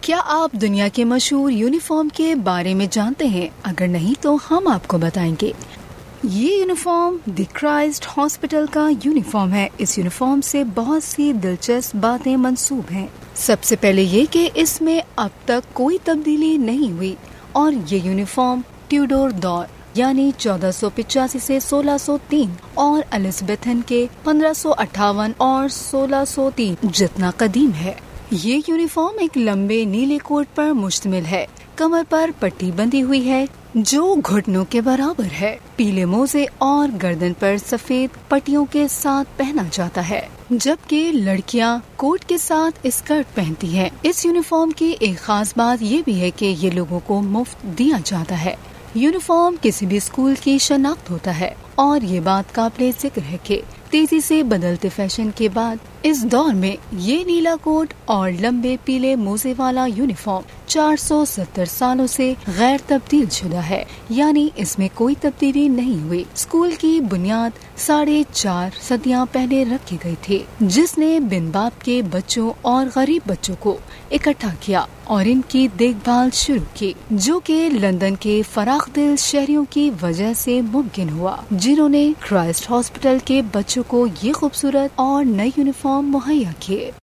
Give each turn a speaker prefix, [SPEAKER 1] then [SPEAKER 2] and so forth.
[SPEAKER 1] کیا آپ دنیا کے مشہور یونیفارم کے بارے میں جانتے ہیں؟ اگر نہیں تو ہم آپ کو بتائیں گے۔ یہ یونیفارم دی کرائسٹ ہاسپٹل کا یونیفارم ہے۔ اس یونیفارم سے بہت سی دلچسپ باتیں منسوب ہیں۔ سب سے پہلے یہ کہ اس میں اب تک کوئی تبدیلی نہیں ہوئی اور یہ یونیفارم ٹیوڈور دور یعنی 1485 سے 1603 اور الزبتھن کے 1558 اور 1603 جتنا قدیم ہے۔ یہ یونیفارم ایک لمبے نیلے کوٹ پر مشتمل ہے۔ کمر پر پٹی بندھی ہوئی ہے جو گھٹنوں کے برابر ہے۔ پیلے موزے اور گردن پر سفید پٹیوں کے ساتھ پہنا جاتا ہے، جبکہ لڑکیاں کوٹ کے ساتھ اسکرٹ پہنتی ہیں۔ اس یونیفارم کی ایک خاص بات یہ بھی ہے کہ یہ لوگوں کو مفت دیا جاتا ہے۔ یونیفارم کسی بھی اسکول کی شناخت ہوتا ہے اور یہ بات قابل ذکر ہے کہ تیزی سے بدلتے فیشن کے بعد اس دور میں یہ نیلا کوٹ اور لمبے پیلے موزے والا یونیفارم 470 سالوں سے غیر تبدیل شدہ ہے، یعنی اس میں کوئی تبدیلی نہیں ہوئی۔ اسکول کی بنیاد 4.5 صدیاں پہلے رکھی گئی تھی، جس نے بن باپ کے بچوں اور غریب بچوں کو اکٹھا کیا اور ان کی دیکھ بھال شروع کی، جو کہ لندن کے فراخ دل شہریوں کی وجہ سے ممکن ہوا، جنہوں نے کرائسٹ ہاسپٹل کے بچوں کو یہ خوبصورت اور نئی یونیفارم مہیا کیے۔